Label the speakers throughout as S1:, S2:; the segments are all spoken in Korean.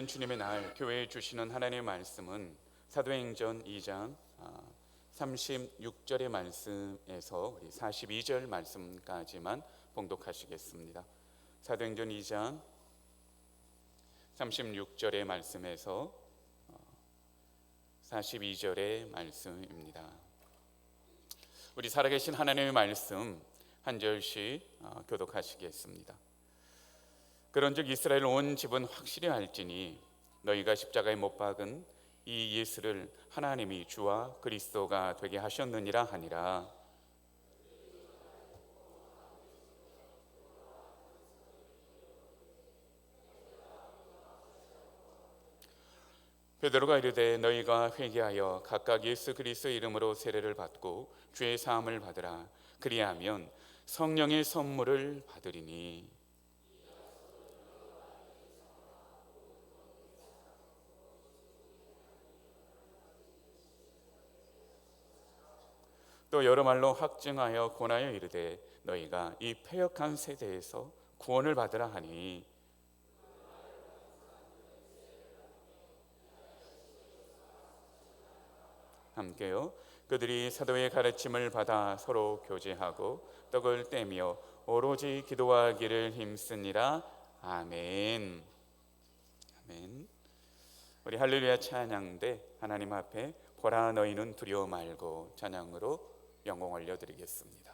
S1: 주님의 날 교회에 주시는 하나님의 말씀은 사도행전 2장 36절의 말씀에서 우리 42절 말씀까지만 봉독하시겠습니다. 사도행전 2장 36절의 말씀에서 42절의 말씀입니다. 우리 살아계신 하나님의 말씀 한 절씩 교독하시겠습니다. 그런즉 이스라엘 온 집은 확실히 알지니 너희가 십자가에 못 박은 이 예수를 하나님이 주와 그리스도가 되게 하셨느니라 하니라. 베드로가 이르되 너희가 회개하여 각각 예수 그리스도의 이름으로 세례를 받고 죄의 사함을 받으라. 그리하면 성령의 선물을 받으리니. 또 여러 말로 확증하여 권하여 이르되 너희가 이 패역한 세대에서 구원을 받으라 하니. 함께요. 그들이 사도의 가르침을 받아 서로 교제하고 떡을 떼며 오로지 기도하기를 힘쓰니라. 아멘. 아멘. 우리 할렐루야 찬양대 하나님 앞에 보라 너희는 두려워 말고 찬양으로 영광 올려드리겠습니다.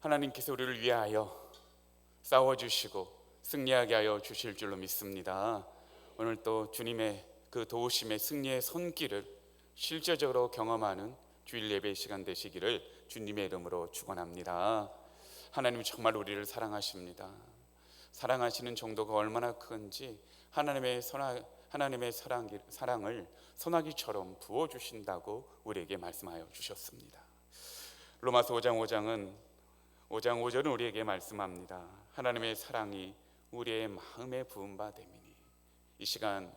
S1: 하나님께서 우리를 위하여 싸워주시고 승리하게 하여 주실 줄로 믿습니다. 오늘 또 주님의 그 도우심의 승리의 손길을 실제적으로 경험하는 주일 예배 시간 되시기를 주님의 이름으로 축원합니다. 하나님이 정말 우리를 사랑하십니다. 사랑하시는 정도가 얼마나 큰지 하나님의 사랑을 소나기처럼 부어주신다고 우리에게 말씀하여 주셨습니다. 로마서 5장 5절은 우리에게 말씀합니다. 하나님의 사랑이 우리의 마음에 부은 바 됨이니. 이 시간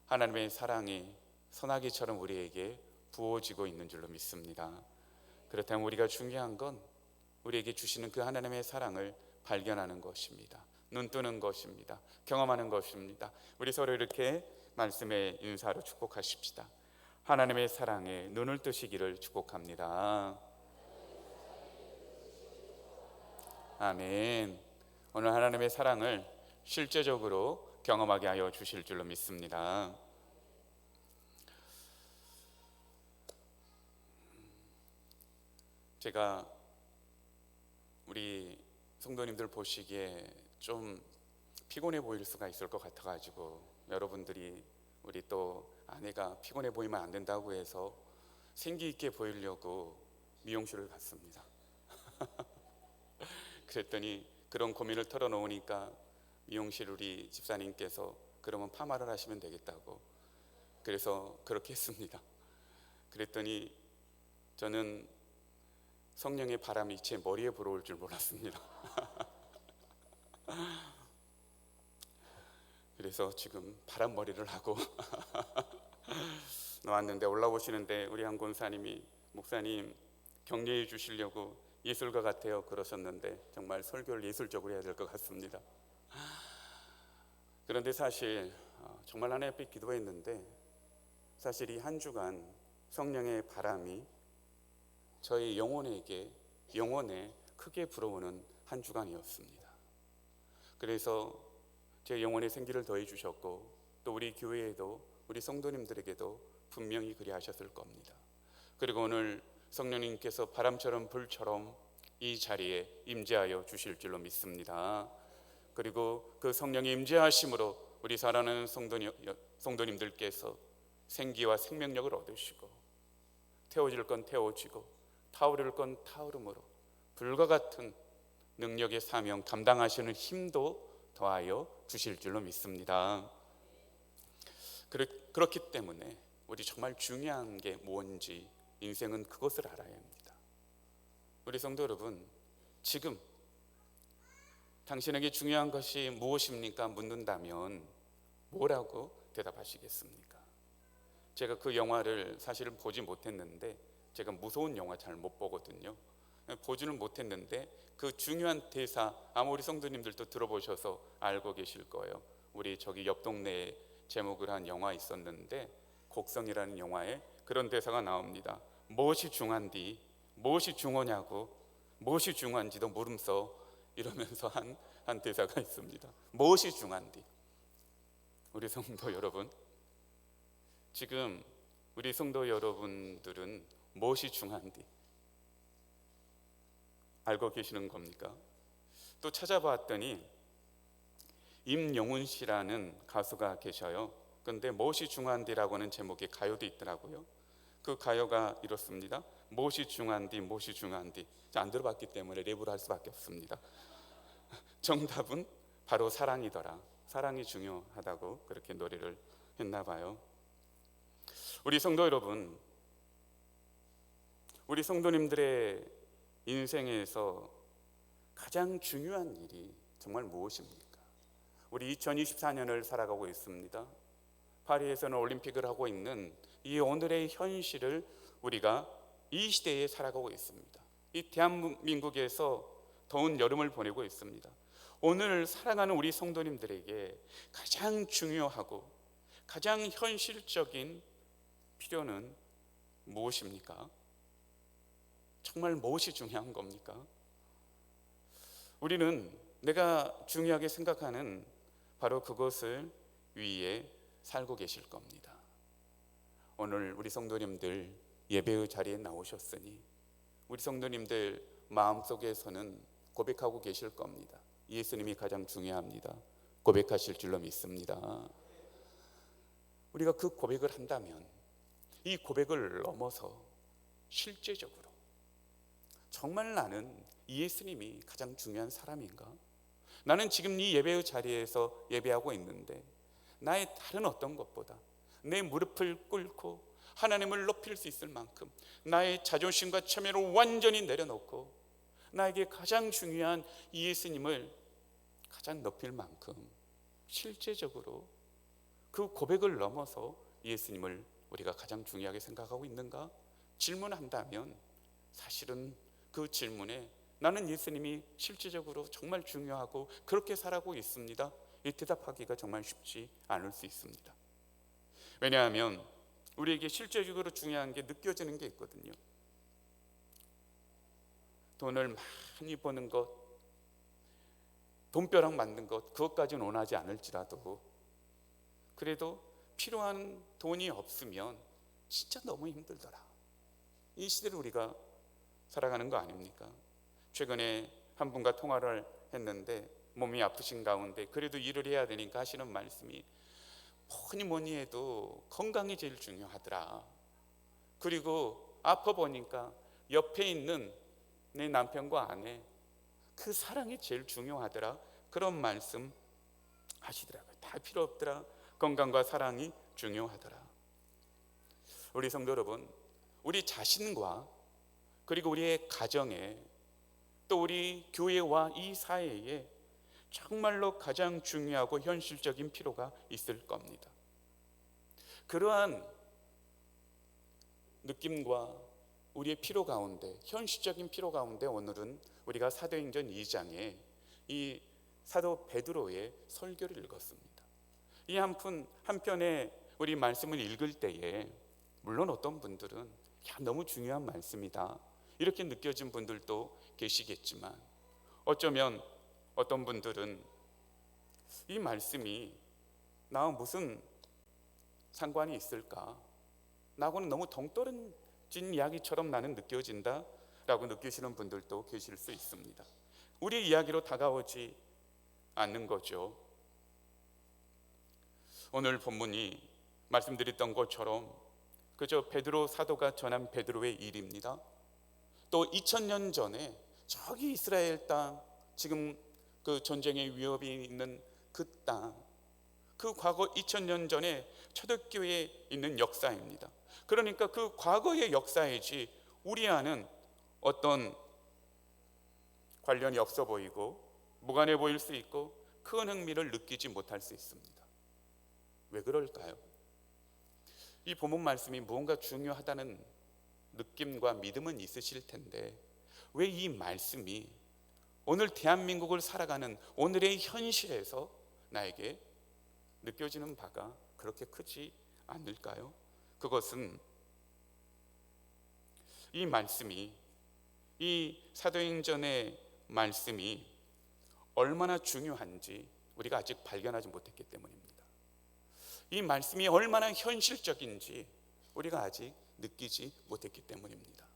S1: 하나님의 사랑이 소나기처럼 우리에게 부어지고 있는 줄로 믿습니다. 그렇다면 우리가 중요한 건 우리에게 주시는 그 하나님의 사랑을 발견하는 것입니다. 눈 뜨는 것입니다. 경험하는 것입니다. 우리 서로 이렇게 말씀의 인사로 축복하십시다. 하나님의 사랑에 눈을 뜨시기를 축복합니다. 아멘. 오늘 하나님의 사랑을 실제적으로 경험하게 하여 주실 줄로 믿습니다. 제가 우리 성도님들 보시기에 좀 피곤해 보일 수가 있을 것 같아가지고, 여러분들이 우리 또 아내가 피곤해 보이면 안 된다고 해서 생기 있게 보이려고 미용실을 갔습니다. 그랬더니 그런 고민을 털어놓으니까 미용실 우리 집사님께서 그러면 파마를 하시면 되겠다고, 그래서 그렇게 했습니다. 그랬더니 저는 성령의 바람이 제 머리에 불어올 줄 몰랐습니다. 그래서 지금 바람머리를 하고 나왔는데, 올라오시는데 우리 한 권사님이 목사님 격려해 주시려고 예술가 같아요 그러셨는데, 정말 설교를 예술적으로 해야 될 것 같습니다. 그런데 사실 정말 하나님 앞에 기도했는데, 사실 이 한 주간 성령의 바람이 저희 영혼에 크게 불어오는 한 주간이었습니다. 그래서 제 영혼에 생기를 더해 주셨고, 또 우리 교회에도 우리 성도님들에게도 분명히 그리하셨을 겁니다. 그리고 오늘 성령님께서 바람처럼 불처럼 이 자리에 임재하여 주실 줄로 믿습니다. 그리고 그 성령의 임재하심으로 우리 사랑하는 성도님들께서 생기와 생명력을 얻으시고, 태워질 건 태워지고 타오를 건 타오름으로 불과 같은 능력의 사명 감당하시는 힘도 더하여 주실 줄로 믿습니다. 그렇기 때문에 우리 정말 중요한 게 뭔지, 인생은 그것을 알아야 합니다. 우리 성도 여러분, 지금 당신에게 중요한 것이 무엇입니까? 묻는다면 뭐라고 대답하시겠습니까? 제가 그 영화를 사실은 보지 못했는데, 제가 무서운 영화 잘 못 보거든요. 보지는 못했는데 그 중요한 대사 아마 우리 성도님들도 들어보셔서 알고 계실 거예요. 우리 저기 옆 동네에 제목을 한 영화 있었는데, 곡성이라는 영화에 그런 대사가 나옵니다. 무엇이 중한디, 무엇이 중하냐고, 무엇이 중한지도 물음써, 이러면서 한 대사가 있습니다. 무엇이 중한디. 우리 성도 여러분, 지금 우리 성도 여러분들은 무엇이 중한디 알고 계시는 겁니까? 또 찾아봤더니 임영웅 씨라는 가수가 계셔요. 그런데 무엇이 중한디라고 하는 제목의 가요도 있더라고요. 그 가요가 이렇습니다. 무엇이 중한디, 무엇이 중한디. 안 들어봤기 때문에 랩으로 할 수밖에 없습니다. 정답은 바로 사랑이더라. 사랑이 중요하다고 그렇게 노래를 했나 봐요. 우리 성도 여러분, 우리 성도님들의 인생에서 가장 중요한 일이 정말 무엇입니까? 우리 2024년을 살아가고 있습니다. 파리에서는 올림픽을 하고 있는 이 오늘의 현실을 우리가 이 시대에 살아가고 있습니다. 이 대한민국에서 더운 여름을 보내고 있습니다. 오늘 살아가는 우리 성도님들에게 가장 중요하고 가장 현실적인 필요는 무엇입니까? 정말 무엇이 중요한 겁니까? 우리는 내가 중요하게 생각하는 바로 그것을 위해 살고 계실 겁니다. 오늘 우리 성도님들 예배의 자리에 나오셨으니, 우리 성도님들 마음속에서는 고백하고 계실 겁니다. 예수님이 가장 중요합니다. 고백하실 줄로 믿습니다. 우리가 그 고백을 한다면 이 고백을 넘어서 실제적으로 정말 나는 예수님이 가장 중요한 사람인가? 나는 지금 이 예배의 자리에서 예배하고 있는데 나의 다른 어떤 것보다 내 무릎을 꿇고 하나님을 높일 수 있을 만큼 나의 자존심과 체면을 완전히 내려놓고 나에게 가장 중요한 예수님을 가장 높일 만큼 실제적으로 그 고백을 넘어서 예수님을 우리가 가장 중요하게 생각하고 있는가? 질문한다면 사실은 그 질문에 나는 예수님이 실제적으로 정말 중요하고 그렇게 살아가고 있습니다, 이 대답하기가 정말 쉽지 않을 수 있습니다. 왜냐하면 우리에게 실제적으로 중요한 게 느껴지는 게 있거든요. 돈을 많이 버는 것, 돈벼락 만든 것, 그것까지는 원하지 않을지라도 그래도 필요한 돈이 없으면 진짜 너무 힘들더라. 이 시대를 우리가 살아가는 거 아닙니까? 최근에 한 분과 통화를 했는데 몸이 아프신 가운데 그래도 일을 해야 되니까 하시는 말씀이 뭐니 해도 건강이 제일 중요하더라. 그리고 아파 보니까 옆에 있는 내 남편과 아내 그 사랑이 제일 중요하더라. 그런 말씀 하시더라고요. 다 필요 없더라. 건강과 사랑이 중요하더라. 우리 성도 여러분, 우리 자신과 그리고 우리의 가정에 또 우리 교회와 이 사회에 정말로 가장 중요하고 현실적인 필요가 있을 겁니다. 그러한 느낌과 우리의 필요 가운데, 현실적인 필요 가운데 오늘은 우리가 사도행전 2장에 이 사도 베드로의 설교를 읽었습니다. 이 한편에 우리 말씀을 읽을 때에 물론 어떤 분들은 너무 중요한 말씀이다 이렇게 느껴진 분들도 계시겠지만 어쩌면 어떤 분들은 이 말씀이 나와 무슨 상관이 있을까? 나하고는 너무 동떨어진 이야기처럼 나는 느껴진다 라고 느끼시는 분들도 계실 수 있습니다. 우리의 이야기로 다가오지 않는 거죠. 오늘 본문이 말씀드렸던 것처럼 그저 베드로 사도가 전한 베드로의 일입니다. 또 2000년 전에 저기 이스라엘 땅, 지금 그 전쟁의 위협이 있는 그 땅, 그 과거 2000년 전에 초대교회에 있는 역사입니다. 그러니까 그 과거의 역사이지 우리와는 어떤 관련이 없어 보이고 무관해 보일 수 있고 큰 흥미를 느끼지 못할 수 있습니다. 왜 그럴까요? 이 본문 말씀이 무언가 중요하다는 느낌과 믿음은 있으실 텐데 왜 이 말씀이 오늘 대한민국을 살아가는 오늘의 현실에서 나에게 느껴지는 바가 그렇게 크지 않을까요? 그것은 이 말씀이, 이 사도행전의 말씀이 얼마나 중요한지 우리가 아직 발견하지 못했기 때문입니다. 이 말씀이 얼마나 현실적인지 우리가 아직 느끼지 못했기 때문입니다.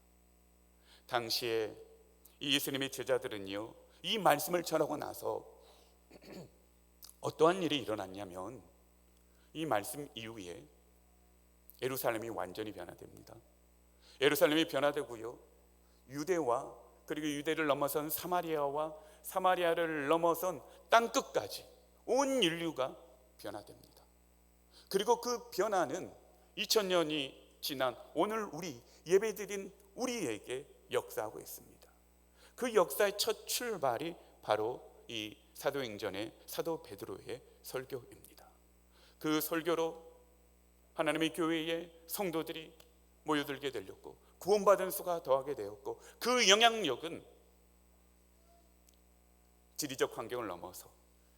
S1: 당시에 이 예수님의 제자들은요, 이 말씀을 전하고 나서 어떠한 일이 일어났냐면 이 말씀 이후에 예루살렘이 완전히 변화됩니다. 예루살렘이 변화되고요, 유대와 그리고 유대를 넘어선 사마리아와 사마리아를 넘어선 땅끝까지 온 인류가 변화됩니다. 그리고 그 변화는 2000년이 지난 오늘 우리 예배드린 우리에게 역사하고 있습니다. 그 역사의 첫 출발이 바로 이 사도행전의 사도 베드로의 설교입니다. 그 설교로 하나님의 교회에 성도들이 모여들게 되었고 구원받은 수가 더하게 되었고 그 영향력은 지리적 환경을 넘어서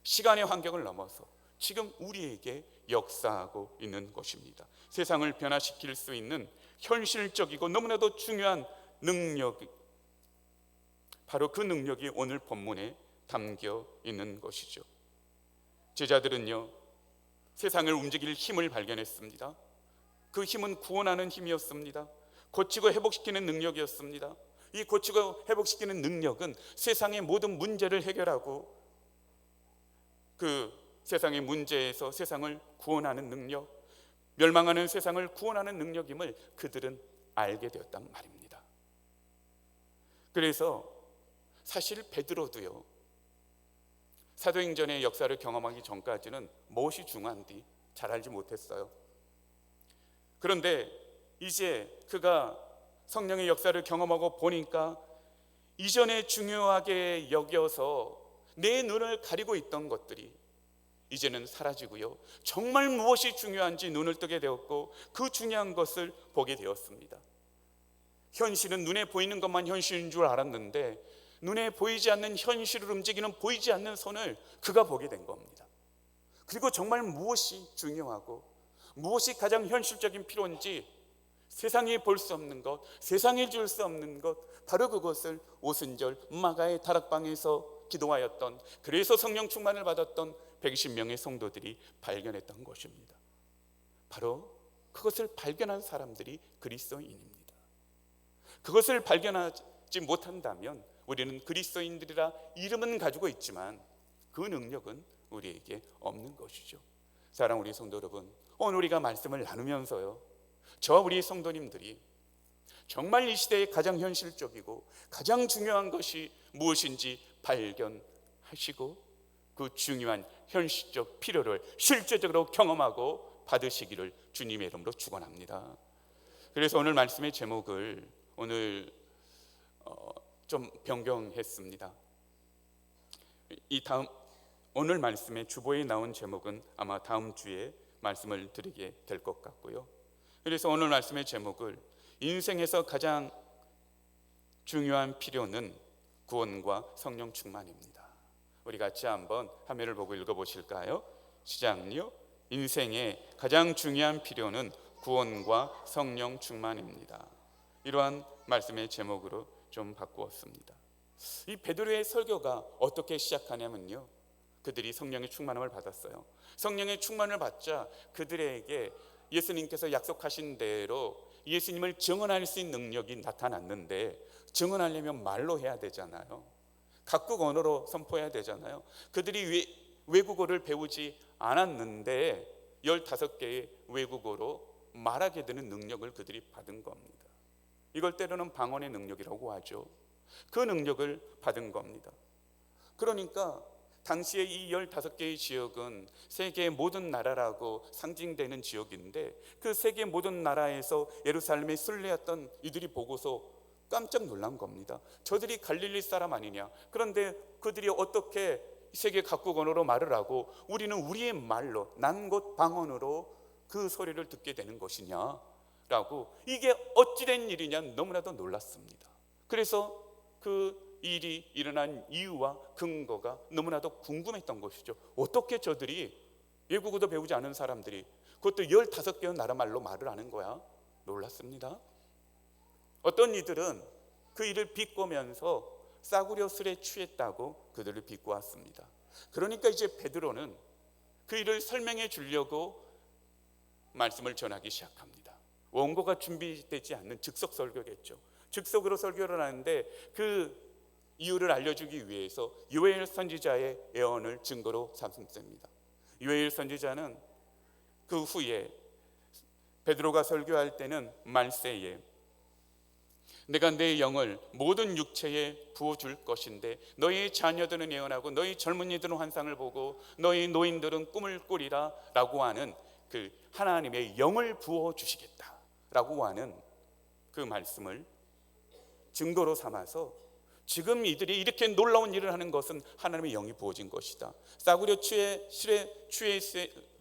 S1: 시간의 환경을 넘어서 지금 우리에게 역사하고 있는 것입니다. 세상을 변화시킬 수 있는 현실적이고 너무나도 중요한 능력이 바로 그 능력이 오늘 본문에 담겨 있는 것이죠. 제자들은요, 세상을 움직일 힘을 발견했습니다. 그 힘은 구원하는 힘이었습니다. 고치고 회복시키는 능력이었습니다. 이 고치고 회복시키는 능력은 세상의 모든 문제를 해결하고 그 세상의 문제에서 세상을 구원하는 능력, 멸망하는 세상을 구원하는 능력임을 그들은 알게 되었단 말입니다. 그래서 사실 베드로도요, 사도행전의 역사를 경험하기 전까지는 무엇이 중요한지 잘 알지 못했어요. 그런데 이제 그가 성령의 역사를 경험하고 보니까 이전에 중요하게 여겨서 내 눈을 가리고 있던 것들이 이제는 사라지고요, 정말 무엇이 중요한지 눈을 뜨게 되었고 그 중요한 것을 보게 되었습니다. 현실은 눈에 보이는 것만 현실인 줄 알았는데 눈에 보이지 않는 현실을 움직이는 보이지 않는 손을 그가 보게 된 겁니다. 그리고 정말 무엇이 중요하고 무엇이 가장 현실적인 필요인지, 세상이 볼 수 없는 것, 세상이 줄 수 없는 것, 바로 그것을 오순절 마가의 다락방에서 기도하였던, 그래서 성령 충만을 받았던 120명의 성도들이 발견했던 것입니다. 바로 그것을 발견한 사람들이 그리스도인입니다. 그것을 발견하지 못한다면 우리는 그리스도인들이라 이름은 가지고 있지만 그 능력은 우리에게 없는 것이죠. 사랑하는 우리 성도 여러분, 오늘 우리가 말씀을 나누면서요, 저와 우리 성도님들이 정말 이 시대에 가장 현실적이고 가장 중요한 것이 무엇인지 발견하시고 그 중요한 현실적 필요를 실제적으로 경험하고 받으시기를 주님의 이름으로 축원합니다. 그래서 오늘 말씀의 제목을 좀 변경했습니다. 오늘 말씀의 주보에 나온 제목은 아마 다음 주에 말씀을 드리게 될 것 같고요. 그래서 오늘 말씀의 제목을 인생에서 가장 중요한 필요는 구원과 성령 충만입니다. 우리 같이 한번 화면을 보고 읽어보실까요? 시작요. 인생의 가장 중요한 필요는 구원과 성령 충만입니다. 이러한 말씀의 제목으로 좀 바꾸었습니다. 이 베드로의 설교가 어떻게 시작하냐면요, 그들이 성령의 충만함을 받았어요. 성령의 충만을 받자 그들에게 예수님께서 약속하신 대로 예수님을 증언할 수 있는 능력이 나타났는데, 증언하려면 말로 해야 되잖아요. 각국 언어로 선포해야 되잖아요. 그들이 외국어를 배우지 않았는데 15개의 외국어로 말하게 되는 능력을 그들이 받은 겁니다. 이걸 때로는 방언의 능력이라고 하죠. 그 능력을 받은 겁니다. 그러니까 당시에 이 15개의 지역은 세계의 모든 나라라고 상징되는 지역인데, 그 세계 모든 나라에서 예루살렘에 순례했던 이들이 보고서 깜짝 놀란 겁니다. 저들이 갈릴리 사람 아니냐? 그런데 그들이 어떻게 세계 각국 언어로 말을 하고 우리는 우리의 말로 난 곳 방언으로 그 소리를 듣게 되는 것이냐라고, 이게 어찌된 일이냐 너무나도 놀랐습니다. 그래서 그 일이 일어난 이유와 근거가 너무나도 궁금했던 것이죠. 어떻게 저들이 외국어도 배우지 않은 사람들이, 그것도 15개의 나라 말로 말을 하는 거야? 놀랐습니다. 어떤 이들은 그 일을 비꼬면서 싸구려 술에 취했다고 그들을 비꼬았습니다. 그러니까 이제 베드로는 그 일을 설명해 주려고 말씀을 전하기 시작합니다. 원고가 준비되지 않는 즉석 설교겠죠. 즉석으로 설교를 하는데 그 이유를 알려주기 위해서 요엘 선지자의 예언을 증거로 삼습니다. 요엘 선지자는 그 후에 베드로가 설교할 때는 말세에 내가 내 영을 모든 육체에 부어줄 것인데 너희 자녀들은 예언하고 너희 젊은이들은 환상을 보고 너희 노인들은 꿈을 꾸리라 라고 하는 그 하나님의 영을 부어주시겠다 라고 하는 그 말씀을 증거로 삼아서 지금 이들이 이렇게 놀라운 일을 하는 것은 하나님의 영이 부어진 것이다. 싸구려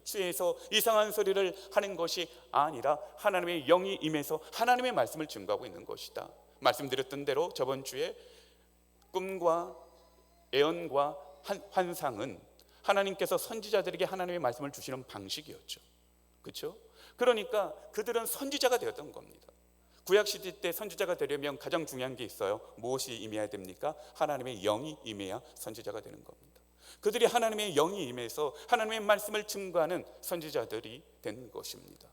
S1: 취해서 이상한 소리를 하는 것이 아니라 하나님의 영이 임해서 하나님의 말씀을 증거하고 있는 것이다. 말씀드렸던 대로 저번 주에 꿈과 예언과 환상은 하나님께서 선지자들에게 하나님의 말씀을 주시는 방식이었죠. 그렇죠? 그러니까 그들은 선지자가 되었던 겁니다. 구약시대 때 선지자가 되려면 가장 중요한 게 있어요. 무엇이 임해야 됩니까? 하나님의 영이 임해야 선지자가 되는 겁니다. 그들이 하나님의 영이 임해서 하나님의 말씀을 증거하는 선지자들이 된 것입니다.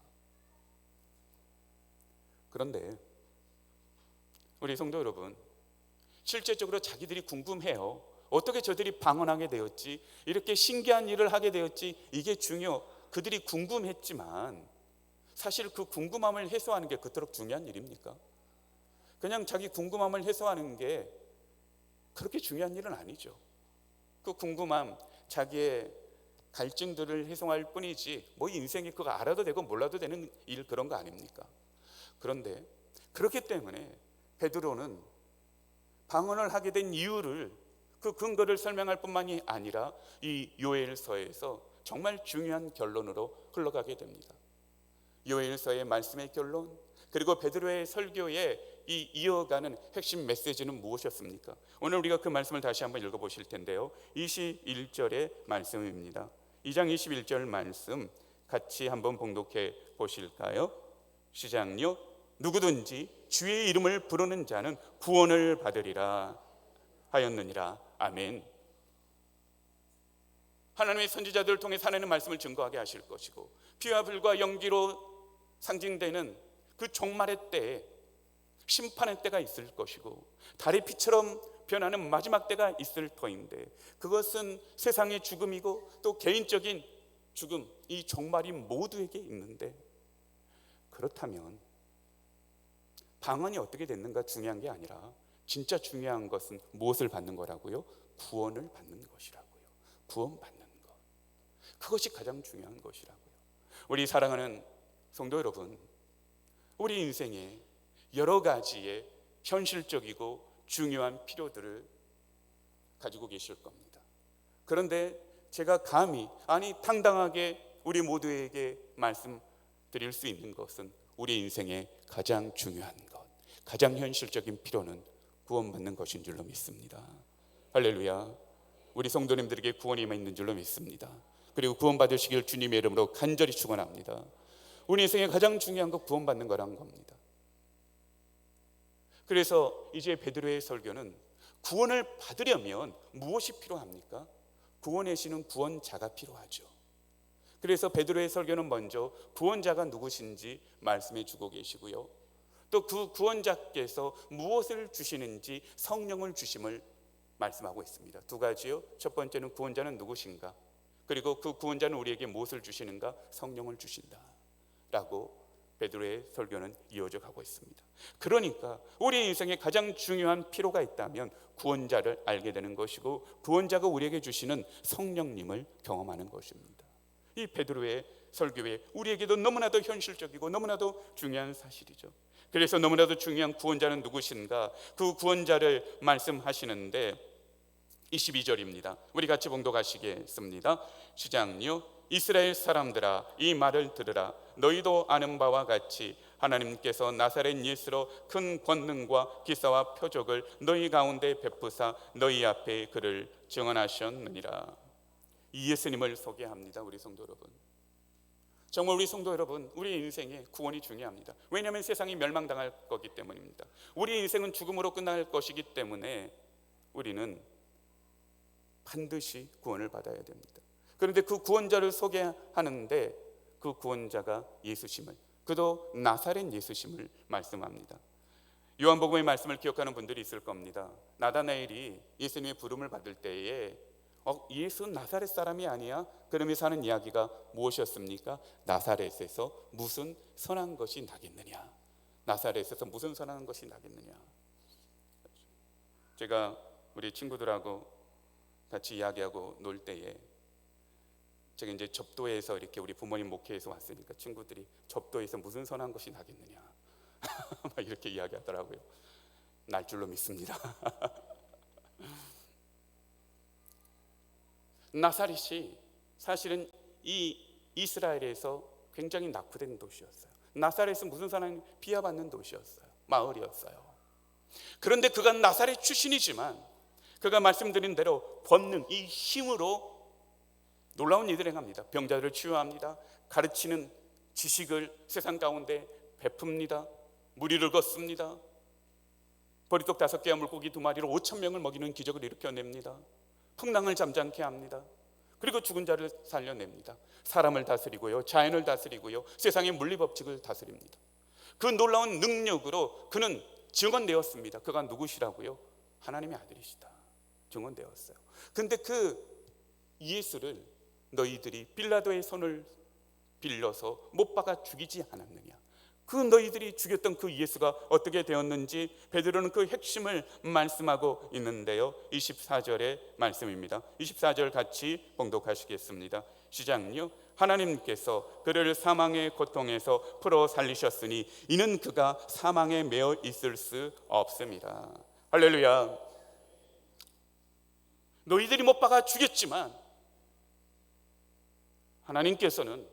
S1: 그런데 우리 성도 여러분, 실제적으로 자기들이 궁금해요. 어떻게 저들이 방언하게 되었지, 이렇게 신기한 일을 하게 되었지, 이게 그들이 궁금했지만 사실 그 궁금함을 해소하는 게 그토록 중요한 일입니까? 그냥 자기 궁금함을 해소하는 게 그렇게 중요한 일은 아니죠. 그 궁금함, 자기의 갈증들을 해소할 뿐이지 뭐 인생이 그거 알아도 되고 몰라도 되는 일, 그런 거 아닙니까? 그런데 그렇기 때문에 베드로는 방언을 하게 된 이유를, 그 근거를 설명할 뿐만이 아니라 이 요엘서에서 정말 중요한 결론으로 흘러가게 됩니다. 요엘서의 말씀의 결론, 그리고 베드로의 설교에 이어가는 핵심 메시지는 무엇이었습니까? 오늘 우리가 그 말씀을 다시 한번 읽어보실 텐데요, 21절의 말씀입니다. 2장 21절 말씀 같이 한번 봉독해 보실까요? 시작요. 누구든지 주의 이름을 부르는 자는 구원을 받으리라 하였느니라. 아멘. 하나님의 선지자들을 통해 하나님의 말씀을 증거하게 하실 것이고, 피와 불과 연기로 상징되는 그 종말의 때에 심판의 때가 있을 것이고, 달의 빛처럼 변하는 마지막 때가 있을 터인데, 그것은 세상의 죽음이고 또 개인적인 죽음, 이 종말이 모두에게 있는데, 그렇다면 방언이 어떻게 됐는가 중요한 게 아니라 진짜 중요한 것은 무엇을 받는 거라고요? 구원을 받는 것이라고요. 구원받는 것, 그것이 가장 중요한 것이라고요. 우리 사랑하는 성도 여러분, 우리 인생에 여러 가지의 현실적이고 중요한 필요들을 가지고 계실 겁니다. 그런데 제가 감히, 당당하게 우리 모두에게 말씀드릴 수 있는 것은, 우리 인생의 가장 중요한 것, 가장 현실적인 필요는 구원받는 것인 줄로 믿습니다. 할렐루야. 우리 성도님들에게 구원이 있는 줄로 믿습니다. 그리고 구원받으시길 주님의 이름으로 간절히 축원합니다. 우리 인생의 가장 중요한 것, 구원받는 거란 겁니다. 그래서 이제 베드로의 설교는 구원을 받으려면 무엇이 필요합니까? 구원해 주시는 구원자가 필요하죠. 그래서 베드로의 설교는 먼저 구원자가 누구신지 말씀해 주고 계시고요, 또 그 구원자께서 무엇을 주시는지 성령을 주심을 말씀하고 있습니다. 두 가지요. 첫 번째는 구원자는 누구신가, 그리고 그 구원자는 우리에게 무엇을 주시는가, 성령을 주신다 라고 베드로의 설교는 이어져 가고 있습니다. 그러니까 우리 인생에 가장 중요한 필요가 있다면 구원자를 알게 되는 것이고, 구원자가 우리에게 주시는 성령님을 경험하는 것입니다. 이 베드로의 설교에 우리에게도 너무나도 현실적이고 너무나도 중요한 사실이죠. 그래서 너무나도 중요한 구원자는 누구신가, 그 구원자를 말씀하시는데 22절입니다. 우리 같이 봉독하시겠습니다. 시작요. 이스라엘 사람들아, 이 말을 들으라. 너희도 아는 바와 같이 하나님께서 나사렛 예수로 큰 권능과 기사와 표적을 너희 가운데 베푸사 너희 앞에 그를 증언하셨느니라. 이 예수님을 소개합니다. 우리 성도 여러분, 정말 우리 성도 여러분, 우리 인생에 구원이 중요합니다. 왜냐하면 세상이 멸망당할 거기 때문입니다. 우리 인생은 죽음으로 끝날 것이기 때문에 우리는 반드시 구원을 받아야 됩니다. 그런데 그 구원자를 소개하는데 그 구원자가 예수심을, 그도 나사렛 예수심을 말씀합니다. 요한복음의 말씀을 기억하는 분들이 있을 겁니다. 나다나엘이 예수님의 부름을 받을 때에 예수 나사렛 사람이 아니야? 그러면서 하는 이야기가 무엇이었습니까? 나사렛에서 무슨 선한 것이 나겠느냐, 나사렛에서 무슨 선한 것이 나겠느냐. 제가 우리 친구들하고 같이 이야기하고 놀 때에, 제가 이제 접도에서 이렇게 우리 부모님 목회에서 왔으니까 친구들이 접도에서 무슨 선한 것이 나겠느냐 막 이렇게 이야기하더라고요. 날 줄로 믿습니다. 나사렛이 사실은 이 이스라엘에서 굉장히 낙후된 도시였어요. 나사렛은 무슨 사람이 비하받는 도시였어요. 마을이었어요. 그런데 그가 나사렛 출신이지만 그가 말씀드린 대로 권능, 이 힘으로 놀라운 일을 행합니다. 병자들을 치유합니다. 가르치는 지식을 세상 가운데 베풉니다. 무리를 걷습니다. 보리떡 5개와 물고기 2마리로 5,000명을 먹이는 기적을 일으켜냅니다. 풍랑을 잠잠케 합니다. 그리고 죽은 자를 살려냅니다. 사람을 다스리고요, 자연을 다스리고요, 세상의 물리법칙을 다스립니다. 그 놀라운 능력으로 그는 증언되었습니다. 그가 누구시라고요? 하나님의 아들이시다 증언되었어요. 근데 그 예수를 너희들이 빌라도의 손을 빌려서 못 박아 죽이지 않았느냐? 그 너희들이 죽였던 그 예수가 어떻게 되었는지 베드로는 그 핵심을 말씀하고 있는데요, 24절의 말씀입니다. 24절 같이 봉독하시겠습니다. 시작요. 하나님께서 그를 사망의 고통에서 풀어 살리셨으니 이는 그가 사망에 매어 있을 수 없습니다. 할렐루야. 너희들이 못 박아 죽였지만 하나님께서는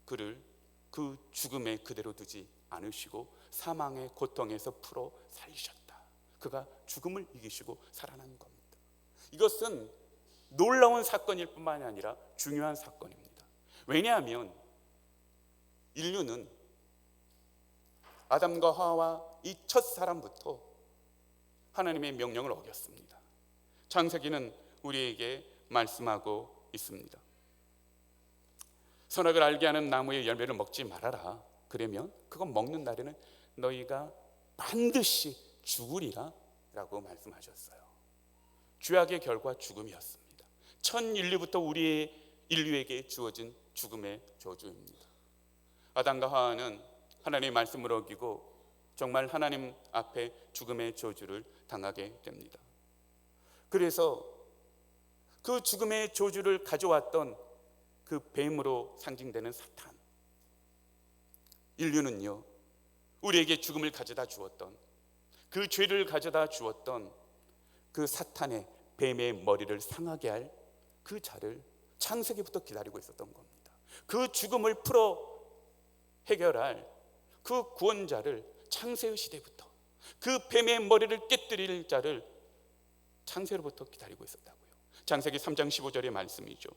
S1: 그를 그 죽음에 그대로 두지 않으시고 사망의 고통에서 풀어 살리셨다. 그가 죽음을 이기시고 살아난 겁니다. 이것은 놀라운 사건일 뿐만이 아니라 중요한 사건입니다. 왜냐하면 인류는 아담과 하와 이 첫 사람부터 하나님의 명령을 어겼습니다. 창세기는 우리에게 말씀하고 있습니다. 선악을 알게 하는 나무의 열매를 먹지 말아라. 그러면 그건 먹는 날에는 너희가 반드시 죽으리라 라고 말씀하셨어요. 죄악의 결과 죽음이었습니다. 첫 인류부터 우리의 인류에게 주어진 죽음의 저주입니다. 아담과 하와는 하나님의 말씀을 어기고 정말 하나님 앞에 죽음의 저주를 당하게 됩니다. 그래서 그 죽음의 저주를 가져왔던 그 뱀으로 상징되는 사탄, 인류는요 우리에게 죽음을 가져다 주었던 그 죄를 가져다 주었던 그 사탄의 뱀의 머리를 상하게 할 그 자를 창세기부터 기다리고 있었던 겁니다. 그 죽음을 풀어 해결할 그 구원자를 창세의 시대부터, 그 뱀의 머리를 깨뜨릴 자를 창세로부터 기다리고 있었다고요. 창세기 3장 15절의 말씀이죠.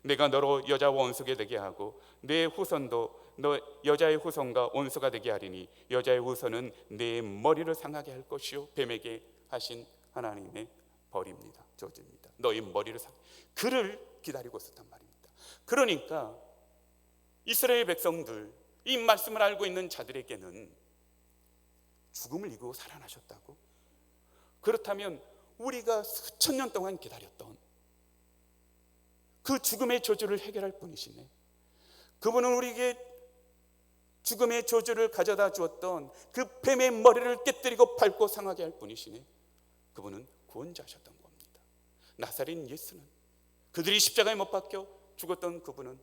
S1: 내가 너로 여자와 원수가 되게 하고 내 후손도 너 여자의 후손과 원수가 되게 하리니 여자의 후손은 내 머리를 상하게 할 것이요 뱀에게 하신 하나님의 벌입니다. 저주입니다. 너의 머리를 그를 기다리고 있었단 말입니다. 그러니까 이스라엘 백성들, 이 말씀을 알고 있는 자들에게는 죽음을 이기고 살아나셨다고? 그렇다면 우리가 수천 년 동안 기다렸던 그 죽음의 저주를 해결할 분이시네. 그분은 우리에게 죽음의 저주를 가져다 주었던 그 뱀의 머리를 깨뜨리고 밟고 상하게 할 분이시네. 그분은 구원자셨던 겁니다. 나사렛 예수는, 그들이 십자가에 못 박혀 죽었던 그분은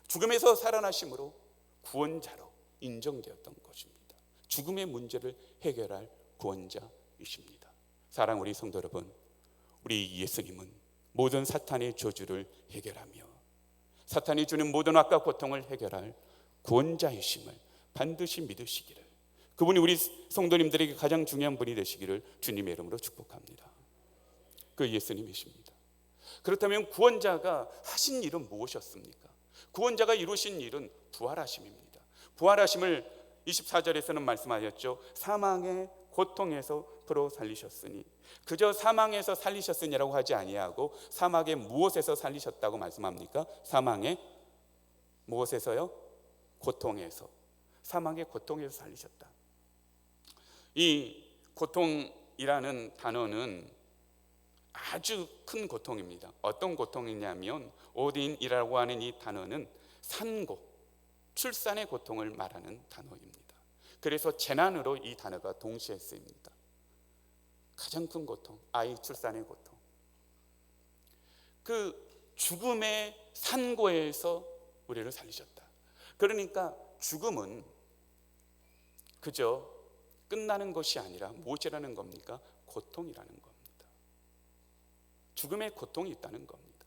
S1: 죽음에서 살아나심으로 구원자로 인정되었던 것입니다. 죽음의 문제를 해결할 구원자이십니다. 사랑 우리 성도 여러분, 우리 예수님은 모든 사탄의 저주를 해결하며 사탄이 주는 모든 악과 고통을 해결할 구원자이심을 반드시 믿으시기를, 그분이 우리 성도님들에게 가장 중요한 분이 되시기를 주님의 이름으로 축복합니다. 그 예수님이십니다. 그렇다면 구원자가 하신 일은 무엇이었습니까? 구원자가 이루신 일은 부활하심입니다. 부활하심을 24절에서는 말씀하셨죠. 사망의 고통에서 풀어 살리셨으니, 그저 사망에서 살리셨으니라고 하지 아니하고 사망의 무엇에서 살리셨다고 말씀합니까? 사망의 무엇에서요? 고통에서. 사망의 고통에서 살리셨다. 이 고통이라는 단어는 아주 큰 고통입니다. 어떤 고통이냐면 오딘이라고 하는 이 단어는 산고, 출산의 고통을 말하는 단어입니다. 그래서 재난으로 이 단어가 동시에 쓰입니다. 가장 큰 고통, 아이 출산의 고통. 그 죽음의 산고에서 우리를 살리셨다. 그러니까 죽음은 그저 끝나는 것이 아니라 무엇이라는 겁니까? 고통이라는 겁니다. 죽음의 고통이 있다는 겁니다.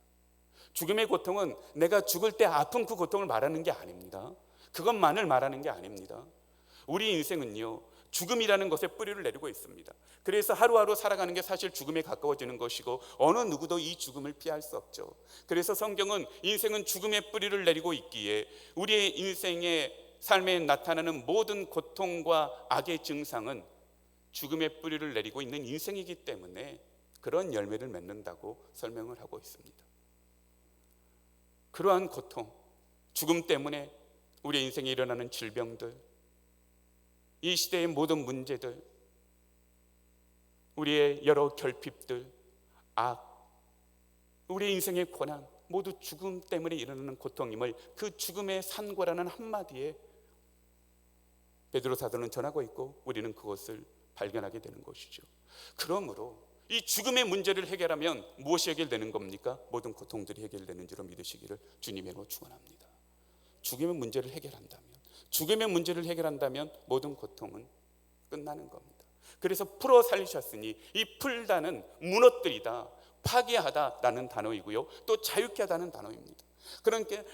S1: 죽음의 고통은 내가 죽을 때 아픈 그 고통을 말하는 게 아닙니다. 그것만을 말하는 게 아닙니다. 우리 인생은요, 죽음이라는 것에 뿌리를 내리고 있습니다. 그래서 하루하루 살아가는 게 사실 죽음에 가까워지는 것이고 어느 누구도 이 죽음을 피할 수 없죠. 그래서 성경은 인생은 죽음의 뿌리를 내리고 있기에 우리의 인생의 삶에 나타나는 모든 고통과 악의 증상은 죽음의 뿌리를 내리고 있는 인생이기 때문에 그런 열매를 맺는다고 설명을 하고 있습니다. 그러한 고통, 죽음 때문에 우리 인생에 일어나는 질병들, 이 시대의 모든 문제들, 우리의 여러 결핍들, 악, 우리의 인생의 고난, 모두 죽음 때문에 일어나는 고통임을 그 죽음의 산고라는 한마디에 베드로 사도는 전하고 있고 우리는 그것을 발견하게 되는 것이죠. 그러므로 이 죽음의 문제를 해결하면 무엇이 해결되는 겁니까? 모든 고통들이 해결되는 줄로 믿으시기를 주님의 이름으로 축원합니다. 죽음의 문제를 해결한다면 모든 고통은 끝나는 겁니다. 그래서 풀어 살리셨으니 이 풀다는 무너뜨리다, 파괴하다라는 단어이고요, 또 자유케 하다는 단어입니다. 그러니까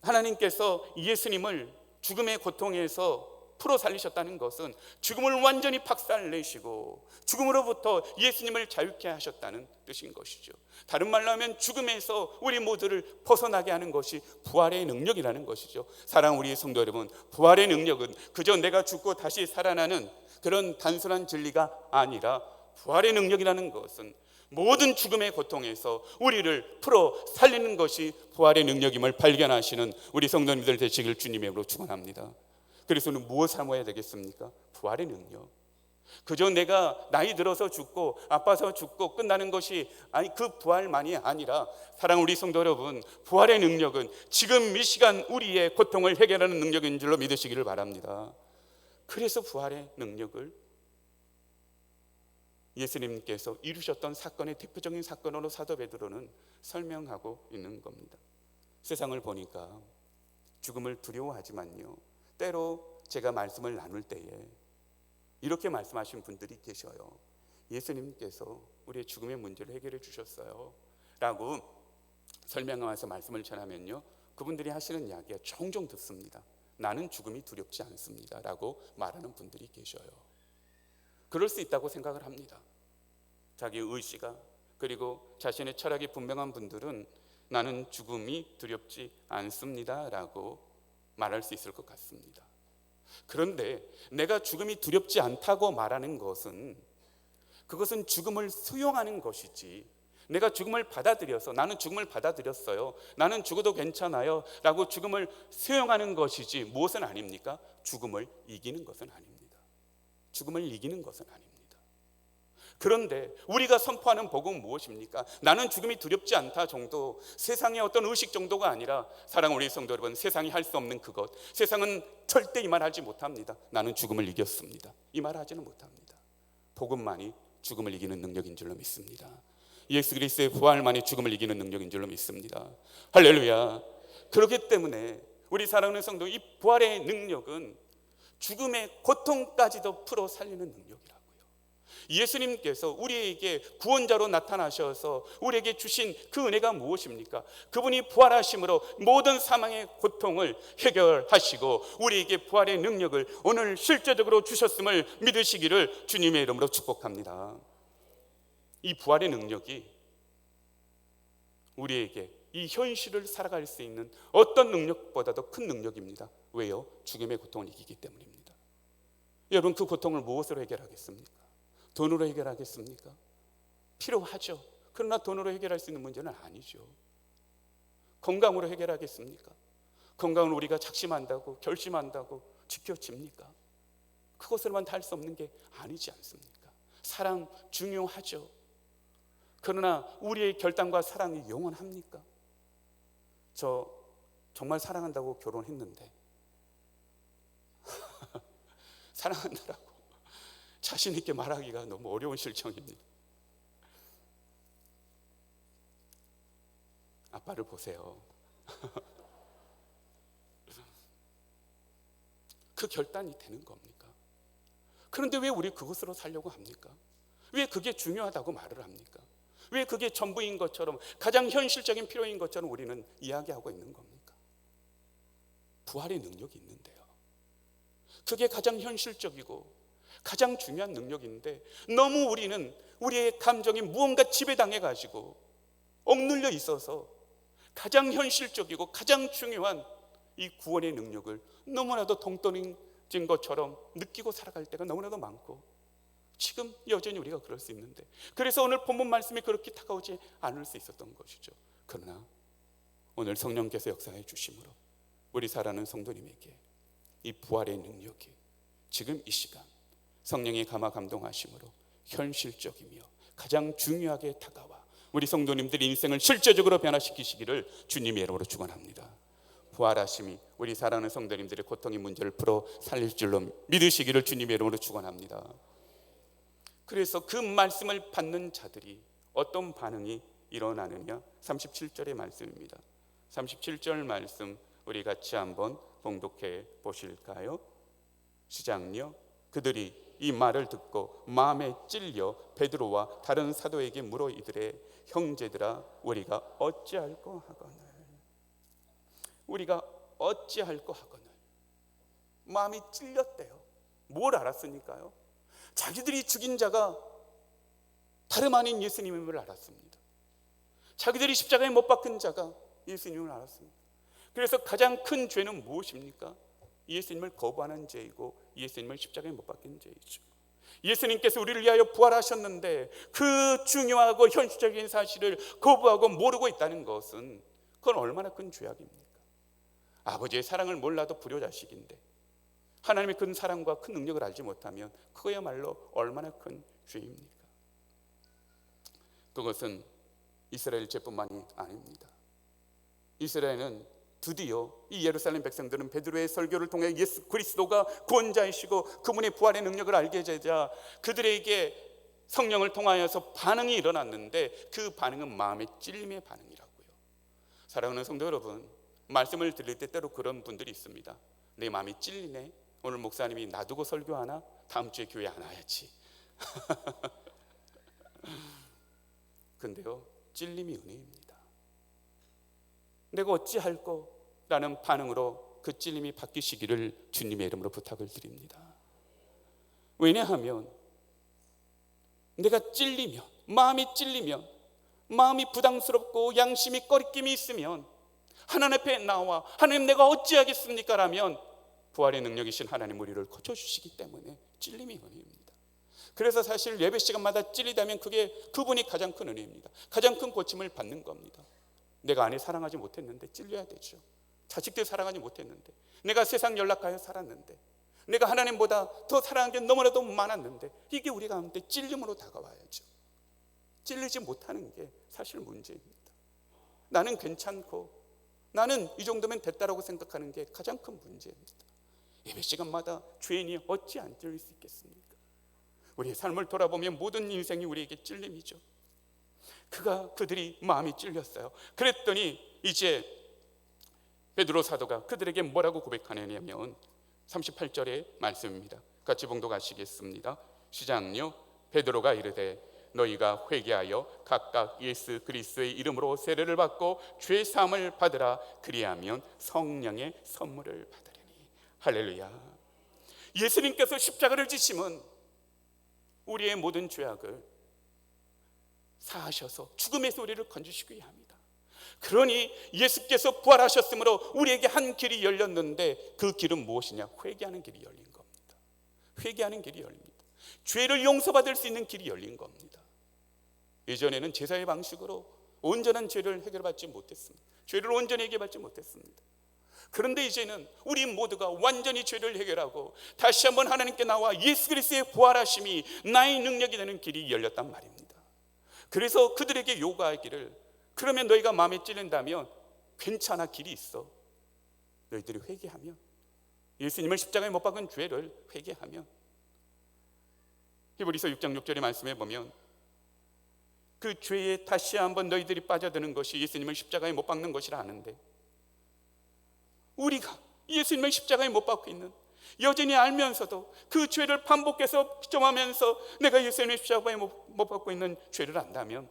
S1: 하나님께서 예수님을 죽음의 고통에서 풀어 살리셨다는 것은 죽음을 완전히 박살내시고 죽음으로부터 예수님을 자유케 하셨다는 뜻인 것이죠. 다른 말로 하면 죽음에서 우리 모두를 벗어나게 하는 것이 부활의 능력이라는 것이죠. 사랑하는 우리 성도 여러분, 부활의 능력은 그저 내가 죽고 다시 살아나는 그런 단순한 진리가 아니라 부활의 능력이라는 것은 모든 죽음의 고통에서 우리를 풀어 살리는 것이 부활의 능력임을 발견하시는 우리 성도님들 되시길 주님의 이름으로 축원합니다. 그래서 우리는 무엇을 사모해야 되겠습니까? 부활의 능력. 그저 내가 나이 들어서 죽고 아파서 죽고 끝나는 것이 그 부활만이 아니라, 사랑하는 우리 성도 여러분, 부활의 능력은 지금 이 시간 우리의 고통을 해결하는 능력인 줄로 믿으시기를 바랍니다. 그래서 부활의 능력을 예수님께서 이루셨던 사건의 대표적인 사건으로 사도 베드로는 설명하고 있는 겁니다. 세상을 보니까 죽음을 두려워하지만요, 때로 제가 말씀을 나눌 때에 이렇게 말씀하신 분들이 계셔요. 예수님께서 우리의 죽음의 문제를 해결해 주셨어요 라고 설명하면서 말씀을 전하면요, 그분들이 하시는 이야기가 종종 듣습니다. 나는 죽음이 두렵지 않습니다 라고 말하는 분들이 계셔요. 그럴 수 있다고 생각을 합니다. 자기 의지가, 그리고 자신의 철학이 분명한 분들은 나는 죽음이 두렵지 않습니다 라고 말할 수 있을 것 같습니다. 그런데 내가 죽음이 두렵지 않다고 말하는 것은, 그것은 죽음을 수용하는 것이지, 내가 죽음을 받아들여서 나는 죽음을 받아들였어요, 나는 죽어도 괜찮아요 라고 죽음을 수용하는 것이지 무엇은 아닙니까? 죽음을 이기는 것은 아닙니다. 죽음을 이기는 것은 아닙니다. 그런데 우리가 선포하는 복음은 무엇입니까? 나는 죽음이 두렵지 않다 정도, 세상의 어떤 의식 정도가 아니라, 사랑하는 우리 성도 여러분, 세상이 할 수 없는 그것, 세상은 절대 이 말 하지 못합니다. 나는 죽음을 이겼습니다, 이 말 하지는 못합니다. 복음만이 죽음을 이기는 능력인 줄로 믿습니다. 예수 그리스도의 부활만이 죽음을 이기는 능력인 줄로 믿습니다. 할렐루야. 그렇기 때문에 우리 사랑하는 성도, 이 부활의 능력은 죽음의 고통까지도 풀어 살리는 능력이라고요. 예수님께서 우리에게 구원자로 나타나셔서 우리에게 주신 그 은혜가 무엇입니까? 그분이 부활하심으로 모든 사망의 고통을 해결하시고 우리에게 부활의 능력을 오늘 실제적으로 주셨음을 믿으시기를 주님의 이름으로 축복합니다. 이 부활의 능력이 우리에게 이 현실을 살아갈 수 있는 어떤 능력보다도 큰 능력입니다. 왜요? 죽음의 고통을 이기기 때문입니다. 여러분, 그 고통을 무엇으로 해결하겠습니까? 돈으로 해결하겠습니까? 필요하죠. 그러나 돈으로 해결할 수 있는 문제는 아니죠. 건강으로 해결하겠습니까? 건강을 우리가 작심한다고, 결심한다고 지켜집니까? 그것으로만 다 할 수 없는 게 아니지 않습니까? 사랑 중요하죠. 그러나 우리의 결단과 사랑이 영원합니까? 저 정말 사랑한다고 결혼했는데 사랑한다라고 자신 있게 말하기가 너무 어려운 실정입니다. 아빠를 보세요. 그 결단이 되는 겁니까? 그런데 왜 우리 그것으로 살려고 합니까? 왜 그게 중요하다고 말을 합니까? 왜 그게 전부인 것처럼, 가장 현실적인 필요인 것처럼 우리는 이야기하고 있는 겁니까? 부활의 능력이 있는데요, 그게 가장 현실적이고 가장 중요한 능력인데, 너무 우리는 우리의 감정이 무언가 지배당해가지고 억눌려 있어서 가장 현실적이고 가장 중요한 이 구원의 능력을 너무나도 동떨어진 것처럼 느끼고 살아갈 때가 너무나도 많고, 지금 여전히 우리가 그럴 수 있는데, 그래서 오늘 본문 말씀이 그렇게 다가오지 않을 수 있었던 것이죠. 그러나 오늘 성령께서 역사해 주심으로 우리 사랑하는 성도님에게 이 부활의 능력이 지금 이 시간 성령의 감화 감동하심으로 현실적이며 가장 중요하게 다가와 우리 성도님들의 인생을 실제적으로 변화시키시기를 주님의 이름으로 축원합니다. 부활하심이 우리 사랑하는 성도님들의 고통의 문제를 풀어 살릴 줄로 믿으시기를 주님의 이름으로 축원합니다. 그래서 그 말씀을 받는 자들이 어떤 반응이 일어나느냐, 37절의 말씀입니다. 37절 말씀 우리 같이 한번 봉독해 보실까요? 시작요. 그들이 이 말을 듣고 마음에 찔려 베드로와 다른 사도에게 물어 이르되 형제들아 우리가 어찌할꼬 하거늘. 우리가 어찌할꼬 하거늘. 마음이 찔렸대요. 뭘 알았으니까요? 자기들이 죽인 자가 다름 아닌 예수님임을 알았습니다. 자기들이 십자가에 못 박힌 자가 예수님을 알았습니다. 그래서 가장 큰 죄는 무엇입니까? 예수님을 거부하는 죄이고 예수님을 십자가에 못 박힌 죄이죠. 예수님께서 우리를 위하여 부활하셨는데 그 중요하고 현실적인 사실을 거부하고 모르고 있다는 것은 그건 얼마나 큰 죄악입니까? 아버지의 사랑을 몰라도 불효자식인데 하나님의 큰 사랑과 큰 능력을 알지 못하면 그거야말로 얼마나 큰 죄입니까? 그것은 이스라엘 죄뿐만이 아닙니다. 이스라엘은 드디어 이 예루살렘 백성들은 베드로의 설교를 통해 예수 그리스도가 구원자이시고 그분의 부활의 능력을 알게 되자 그들에게 성령을 통하여서 반응이 일어났는데 그 반응은 마음의 찔림의 반응이라고요. 사랑하는 성도 여러분, 말씀을 들을 때 때로 그런 분들이 있습니다. 내 마음이 찔리네. 오늘 목사님이 놔두고 설교하나? 다음 주에 교회 안 와야지. 근데요, 찔림이 은혜입니다. 내가 어찌할꼬? 라는 반응으로 그 찔림이 바뀌시기를 주님의 이름으로 부탁을 드립니다. 왜냐하면 내가 찔리면, 마음이 찔리면, 마음이 부담스럽고 양심이 꺼리낌이 있으면 하나님 앞에 나와 하나님 내가 어찌하겠습니까? 라면 부활의 능력이신 하나님 우리를 고쳐주시기 때문에 찔림이 은혜입니다. 그래서 사실 예배 시간마다 찔리다면 그게 그분이 가장 큰 은혜입니다. 가장 큰 고침을 받는 겁니다. 내가 아내 사랑하지 못했는데 찔려야 되죠. 자식들 사랑하지 못했는데, 내가 세상 연락하여 살았는데, 내가 하나님보다 더 사랑한 게 너무나도 많았는데 이게 우리 가운데 찔림으로 다가와야죠. 찔리지 못하는 게 사실 문제입니다. 나는 괜찮고 나는 이 정도면 됐다라고 생각하는 게 가장 큰 문제입니다. 예배 시간마다 죄인이 어찌 안 찔릴 수 있겠습니까? 우리의 삶을 돌아보면 모든 인생이 우리에게 찔림이죠. 그들이 마음이 찔렸어요. 그랬더니 이제 베드로 사도가 그들에게 뭐라고 고백하냐면 38절의 말씀입니다. 같이 봉독하시겠습니다. 시작요. 베드로가 이르되 너희가 회개하여 각각 예수 그리스도의 이름으로 세례를 받고 죄 사함을 받으라. 그리하면 성령의 선물을 받으리니. 할렐루야. 예수님께서 십자가를 지심은 우리의 모든 죄악을 사하셔서 죽음에서 우리를 건지시기 위함이다. 그러니 예수께서 부활하셨으므로 우리에게 한 길이 열렸는데 그 길은 무엇이냐? 회개하는 길이 열린 겁니다. 회개하는 길이 열립니다. 죄를 용서받을 수 있는 길이 열린 겁니다. 예전에는 제사의 방식으로 온전한 죄를 해결받지 못했습니다. 죄를 온전히 해결받지 못했습니다. 그런데 이제는 우리 모두가 완전히 죄를 해결하고 다시 한번 하나님께 나와 예수 그리스도의 부활하심이 나의 능력이 되는 길이 열렸단 말입니다. 그래서 그들에게 요구하기를, 그러면 너희가 마음에 찔린다면 괜찮아, 길이 있어. 너희들이 회개하면, 예수님을 십자가에 못 박은 죄를 회개하면, 히브리서 6장 6절의 말씀에 보면 그 죄에 다시 한번 너희들이 빠져드는 것이 예수님을 십자가에 못 박는 것이라 하는데, 우리가 예수님을 십자가에 못 박고 있는, 여전히 알면서도 그 죄를 반복해서 피점하면서 내가 예수님을 십자가에 못 박고 있는 죄를 안다면,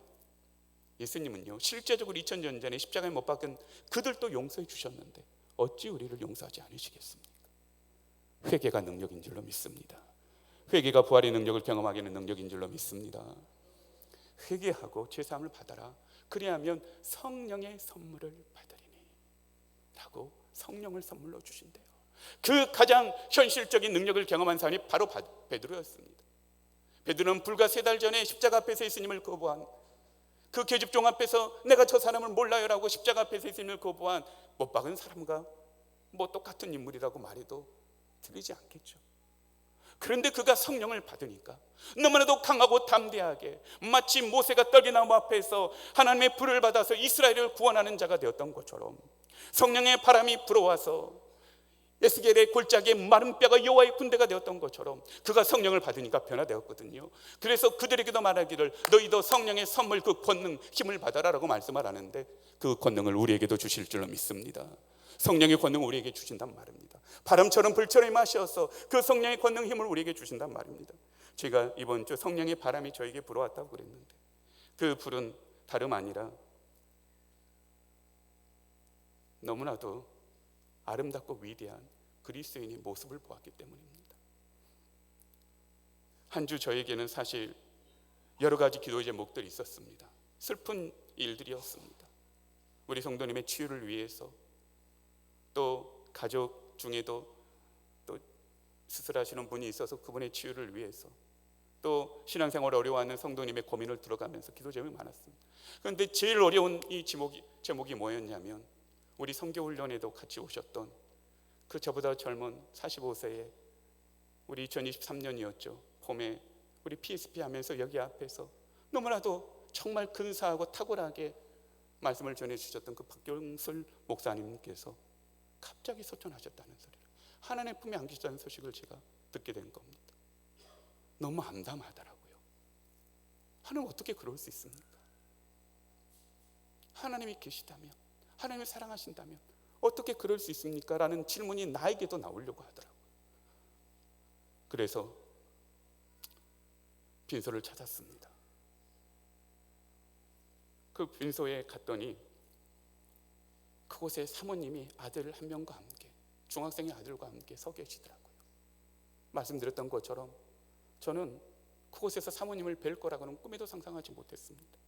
S1: 예수님은요 실제적으로 2000년 전에 십자가에 못 박은 그들도 용서해 주셨는데 어찌 우리를 용서하지 않으시겠습니까? 회개가 능력인 줄로 믿습니다. 회개가 부활의 능력을 경험하게 하는 능력인 줄로 믿습니다. 회개하고 죄사함을 받아라. 그리하면 성령의 선물을 받으리니 라고 성령을 선물로 주신대요. 그 가장 현실적인 능력을 경험한 사람이 바로 베드로였습니다. 베드로는 불과 3달 전에 십자가 앞에서 예수님을 거부한, 그 계집종 앞에서 내가 저 사람을 몰라요라고 십자가 앞에서 예수님을 거부한 못 박은 사람과 뭐 똑같은 인물이라고 말해도 틀리지 않겠죠. 그런데 그가 성령을 받으니까 너무나도 강하고 담대하게 마치 모세가 떨기나무 앞에서 하나님의 불을 받아서 이스라엘을 구원하는 자가 되었던 것처럼 성령의 바람이 불어와서 에스겔의 골짜기에 마른 뼈가 여호와의 군대가 되었던 것처럼 그가 성령을 받으니까 변화되었거든요. 그래서 그들에게도 말하기를 너희도 성령의 선물 그 권능 힘을 받아라 라고 말씀을 하는데 그 권능을 우리에게도 주실 줄로 믿습니다. 성령의 권능을 우리에게 주신단 말입니다. 바람처럼 불처럼 임하셔서 그 성령의 권능 힘을 우리에게 주신단 말입니다. 제가 이번 주 성령의 바람이 저에게 불어왔다고 그랬는데 그 불은 다름 아니라 너무나도 아름답고 위대한 그리스도인의 모습을 보았기 때문입니다. 한 주 저에게는 사실 여러 가지 기도의 제목들이 있었습니다. 슬픈 일들이었습니다. 우리 성도님의 치유를 위해서, 또 가족 중에도 또 수술하시는 분이 있어서 그분의 치유를 위해서, 또 신앙생활 어려워하는 성도님의 고민을 들어가면서 기도 제목이 많았습니다. 그런데 제일 어려운 이 제목이 뭐였냐면 우리 선교훈련에도 같이 오셨던 그 저보다 젊은 45세의 우리 2023년이었죠. 봄에 우리 PSP 하면서 여기 앞에서 너무나도 정말 근사하고 탁월하게 말씀을 전해주셨던 그 박경술 목사님께서 갑자기 소천하셨다는 소리를, 하나님의 품에 안기셨다는 소식을 제가 듣게 된 겁니다. 너무 암담하더라고요. 하나님 어떻게 그럴 수 있습니까? 하나님이 계시다면, 하나님을 사랑하신다면 어떻게 그럴 수 있습니까? 라는 질문이 나에게도 나오려고 하더라고요. 그래서 빈소를 찾았습니다. 그 빈소에 갔더니 그곳에 사모님이 아들 한 명과 함께, 중학생의 아들과 함께 서 계시더라고요. 말씀드렸던 것처럼 저는 그곳에서 사모님을 뵐 거라고는 꿈에도 상상하지 못했습니다.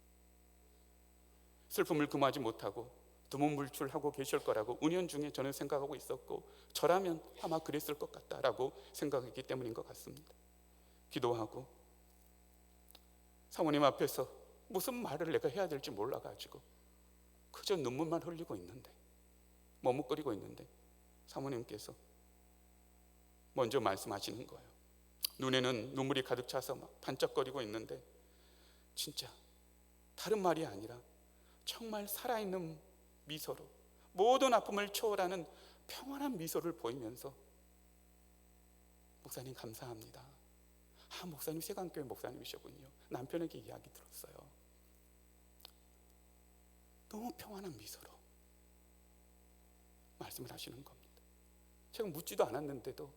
S1: 슬픔을 금하지 못하고 두문불출하고 계실 거라고 은연중에 저는 생각하고 있었고, 저라면 아마 그랬을 것 같다라고 생각했기 때문인 것 같습니다. 기도하고 사모님 앞에서 무슨 말을 내가 해야 될지 몰라가지고 그저 눈물만 흘리고 있는데, 머뭇거리고 있는데 사모님께서 먼저 말씀하시는 거예요. 눈에는 눈물이 가득 차서 막 반짝거리고 있는데 진짜 다른 말이 아니라 정말 살아있는 미소로 모든 아픔을 초월하는 평안한 미소를 보이면서 목사님 감사합니다. 목사님 세강교회 목사님이시군요. 남편에게 이야기 들었어요. 너무 평안한 미소로 말씀을 하시는 겁니다. 제가 묻지도 않았는데도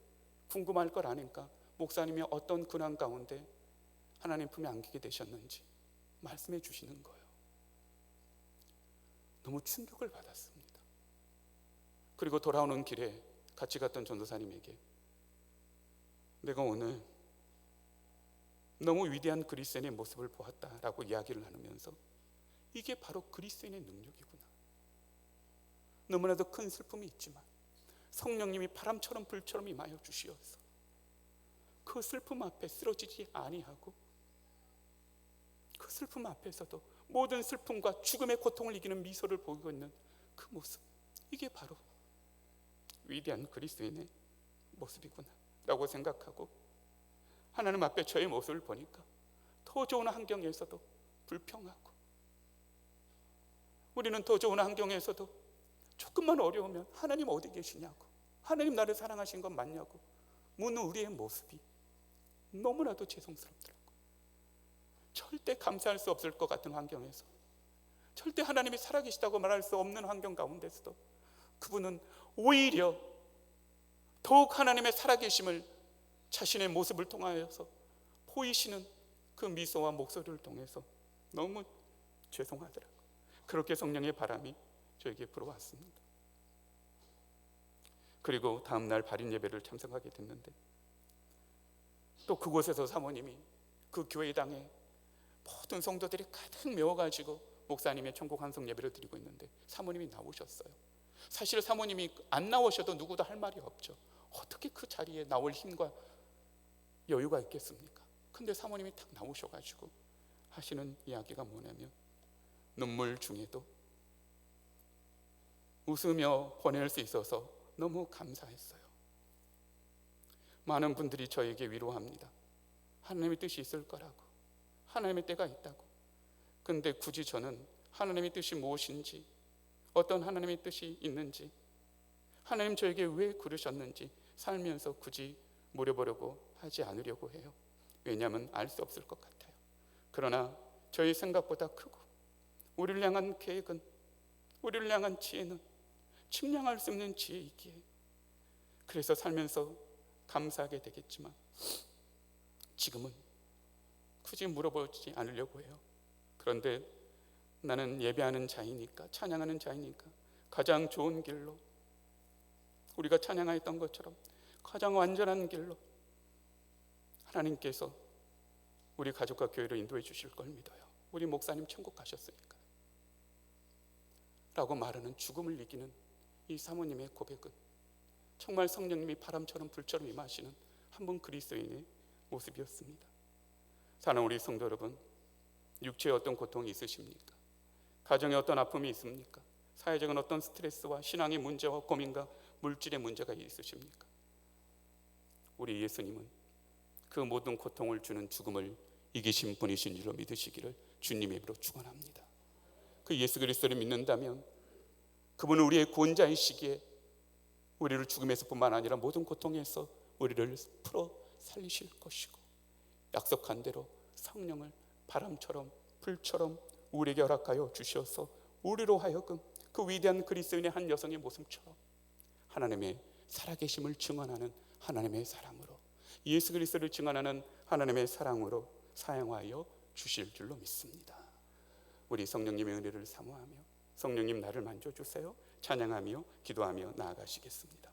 S1: 궁금할 걸 아니까 목사님이 어떤 근황 가운데 하나님 품에 안기게 되셨는지 말씀해 주시는 거예요. 너무 충격을 받았습니다. 그리고 돌아오는 길에 같이 갔던 전도사님에게 내가 오늘 너무 위대한 그리스도인의 모습을 보았다라고 이야기를 나누면서 이게 바로 그리스도인의 능력이구나. 너무나도 큰 슬픔이 있지만 성령님이 바람처럼 불처럼 임하여 주시어서 그 슬픔 앞에 쓰러지지 아니하고 그 슬픔 앞에서도 모든 슬픔과 죽음의 고통을 이기는 미소를 보이고 있는 그 모습, 이게 바로 위대한 그리스도인의 모습이구나 라고 생각하고, 하나님 앞에 저의 모습을 보니까 더 좋은 환경에서도 불평하고, 우리는 더 좋은 환경에서도 조금만 어려우면 하나님 어디 계시냐고, 하나님 나를 사랑하신 건 맞냐고 묻는 우리의 모습이 너무나도 죄송스럽더라고요. 절대 감사할 수 없을 것 같은 환경에서, 절대 하나님이 살아계시다고 말할 수 없는 환경 가운데서도 그분은 오히려 더욱 하나님의 살아계심을 자신의 모습을 통하여서 보이시는 그 미소와 목소리를 통해서 너무 죄송하더라고요. 그렇게 성령의 바람이 저에게 불어왔습니다. 그리고 다음 날 발인 예배를 참석하게 됐는데 또 그곳에서 사모님이 그 교회당에 모든 성도들이 가득 메워가지고 목사님의 천국 환송 예배를 드리고 있는데 사모님이 나오셨어요. 사실 사모님이 안 나오셔도 누구도 할 말이 없죠. 어떻게 그 자리에 나올 힘과 여유가 있겠습니까? 근데 사모님이 딱 나오셔가지고 하시는 이야기가 뭐냐면 눈물 중에도 웃으며 보낼 수 있어서 너무 감사했어요. 많은 분들이 저에게 위로합니다. 하나님의 뜻이 있을 거라고, 하나님의 때가 있다고. 근데 굳이 저는 하나님의 뜻이 무엇인지, 어떤 하나님의 뜻이 있는지, 하나님 저에게 왜 그러셨는지 살면서 굳이 물어보려고 하지 않으려고 해요. 왜냐하면 알 수 없을 것 같아요. 그러나 저희 생각보다 크고 우리를 향한 계획은, 우리를 향한 지혜는 측량할 수 없는 지혜이기에, 그래서 살면서 감사하게 되겠지만 지금은 굳이 물어보지 않으려고 해요. 그런데 나는 예배하는 자이니까, 찬양하는 자이니까 가장 좋은 길로, 우리가 찬양하였던 것처럼 가장 완전한 길로 하나님께서 우리 가족과 교회를 인도해 주실 걸 믿어요. 우리 목사님 천국 가셨으니까 라고 말하는 죽음을 이기는 이 사모님의 고백은 정말 성령님이 바람처럼 불처럼 임하시는 한 분 그리스도인의 모습이었습니다. 사랑하는 우리 성도 여러분, 육체에 어떤 고통이 있으십니까? 가정에 어떤 아픔이 있습니까? 사회적인 어떤 스트레스와 신앙의 문제와 고민과 물질의 문제가 있으십니까? 우리 예수님은 그 모든 고통을 주는 죽음을 이기신 분이신 줄로 믿으시기를 주님의 이름으로 축원합니다. 그 예수 그리스도를 믿는다면 그분은 우리의 구원자이시기에 우리를 죽음에서 뿐만 아니라 모든 고통에서 우리를 풀어 살리실 것이고, 약속한 대로 성령을 바람처럼 불처럼 우리에게 허락하여 주셔서 우리로 하여금 그 위대한 그리스도인의 한 여성의 모습처럼 하나님의 살아계심을 증언하는 하나님의 사람으로, 예수 그리스도를 증언하는 하나님의 사랑으로 사용하여 주실 줄로 믿습니다. 우리 성령님의 은혜를 사모하며 성령님 나를 만져주세요 찬양하며 기도하며 나아가시겠습니다.